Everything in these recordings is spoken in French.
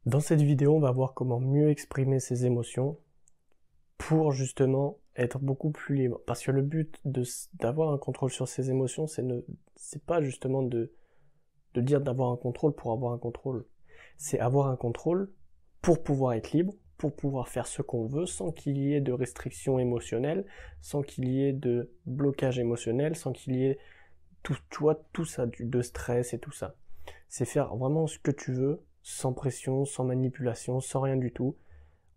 Dans cette vidéo, on va voir comment mieux exprimer ses émotions pour justement être beaucoup plus libre. Parce que le but d'avoir un contrôle sur ses émotions, c'est pas justement de dire d'avoir un contrôle pour avoir un contrôle. C'est avoir un contrôle pour pouvoir être libre, pour pouvoir faire ce qu'on veut sans qu'il y ait de restrictions émotionnelles, sans qu'il y ait de blocage émotionnel, sans qu'il y ait tout ça, de stress et tout ça. C'est faire vraiment ce que tu veux, sans pression, sans manipulation, sans rien du tout.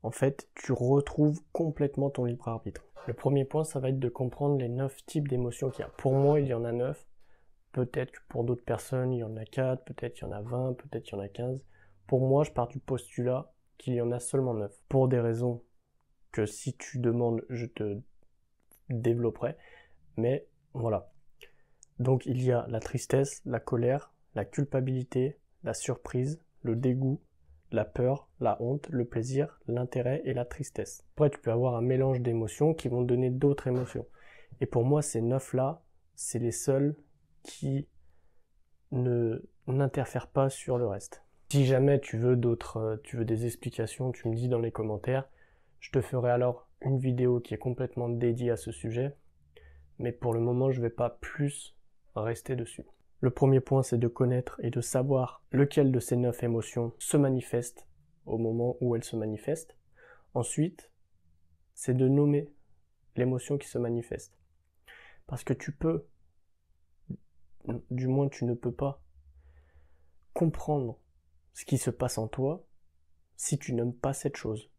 En fait, tu retrouves complètement ton libre arbitre. Le premier point, ça va être de comprendre les 9 types d'émotions qu'il y a. Pour moi, il y en a 9. Peut-être que pour d'autres personnes, il y en a 4, peut-être qu'il y en a 20, peut-être qu'il y en a 15. Pour moi, je pars du postulat qu'il y en a seulement 9. Pour des raisons que si tu demandes, je te développerai. Mais voilà. Donc il y a la tristesse, la colère, la culpabilité, la surprise, le dégoût, la peur, la honte, le plaisir, l'intérêt et la tristesse. Après, tu peux avoir un mélange d'émotions qui vont donner d'autres émotions. Et pour moi, ces 9-là, c'est les seuls qui n'interfèrent pas sur le reste. Si jamais tu veux des explications, tu me dis dans les commentaires. Je te ferai alors une vidéo qui est complètement dédiée à ce sujet. Mais pour le moment, je ne vais pas plus rester dessus. Le premier point, c'est de connaître et de savoir lequel de ces 9 émotions se manifeste au moment où elles se manifestent. Ensuite, c'est de nommer l'émotion qui se manifeste. Parce que tu peux, du moins tu ne peux pas, comprendre ce qui se passe en toi si tu n'aimes pas cette chose.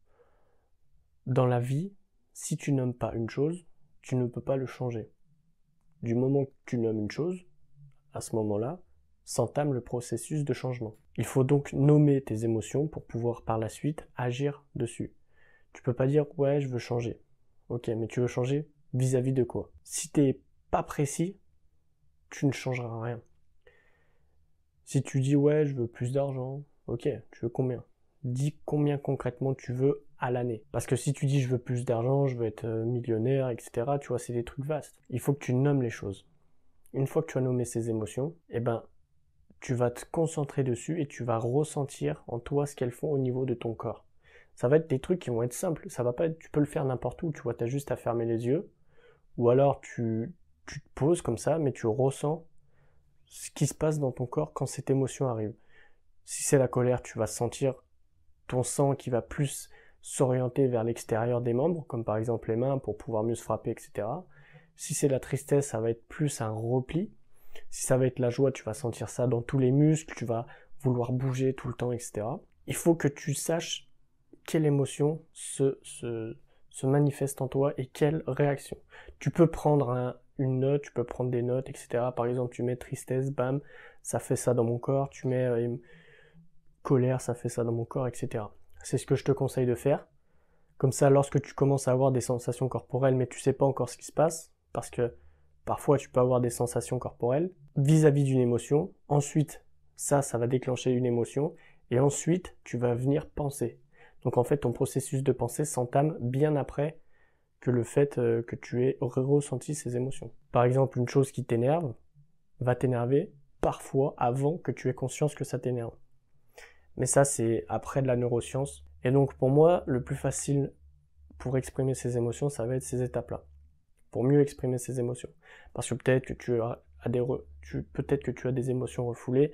Dans la vie, si tu n'aimes pas une chose, tu ne peux pas le changer. Du moment que tu nommes une chose, à ce moment-là, s'entame le processus de changement. Il faut donc nommer tes émotions pour pouvoir par la suite agir dessus. Tu peux pas dire ouais je veux changer. Ok, mais tu veux changer vis-à-vis de quoi? Si t'es pas précis, tu ne changeras rien. Si tu dis ouais je veux plus d'argent, ok, tu veux combien? Dis combien concrètement tu veux à l'année. Parce que si tu dis je veux plus d'argent, je veux être millionnaire, etc., tu vois, c'est des trucs vastes. Il faut que tu nommes les choses. Une fois que tu as nommé ces émotions, eh ben, tu vas te concentrer dessus et tu vas ressentir en toi ce qu'elles font au niveau de ton corps. Ça va être des trucs qui vont être simples. Ça va pas être, tu peux le faire n'importe où, tu vois, t'as juste à fermer les yeux. Ou alors tu te poses comme ça, mais tu ressens ce qui se passe dans ton corps quand cette émotion arrive. Si c'est la colère, tu vas sentir ton sang qui va plus s'orienter vers l'extérieur des membres, comme par exemple les mains pour pouvoir mieux se frapper, etc. Si c'est la tristesse, ça va être plus un repli. Si ça va être la joie, tu vas sentir ça dans tous les muscles, tu vas vouloir bouger tout le temps, etc. Il faut que tu saches quelle émotion se manifeste en toi et quelle réaction. Tu peux prendre une note, tu peux prendre des notes, etc. Par exemple, tu mets tristesse, bam, ça fait ça dans mon corps. Tu mets colère, ça fait ça dans mon corps, etc. C'est ce que je te conseille de faire. Comme ça, lorsque tu commences à avoir des sensations corporelles, mais tu sais pas encore ce qui se passe, parce que parfois tu peux avoir des sensations corporelles vis-à-vis d'une émotion. Ensuite, ça va déclencher une émotion. Et ensuite, tu vas venir penser. Donc en fait, ton processus de pensée s'entame bien après que le fait que tu aies ressenti ces émotions. Par exemple, une chose qui t'énerve va t'énerver parfois avant que tu aies conscience que ça t'énerve. Mais ça, c'est après de la neuroscience. Et donc pour moi, le plus facile pour exprimer ces émotions, ça va être ces étapes-là. Pour mieux exprimer ses émotions. Parce que peut-être que peut-être que tu as des émotions refoulées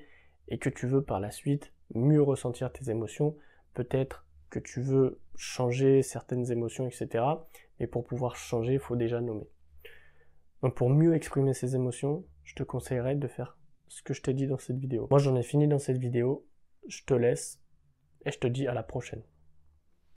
et que tu veux par la suite mieux ressentir tes émotions. Peut-être que tu veux changer certaines émotions, etc. Mais pour pouvoir changer, il faut déjà nommer. Donc pour mieux exprimer ses émotions, je te conseillerais de faire ce que je t'ai dit dans cette vidéo. Moi j'en ai fini dans cette vidéo, je te laisse et je te dis à la prochaine.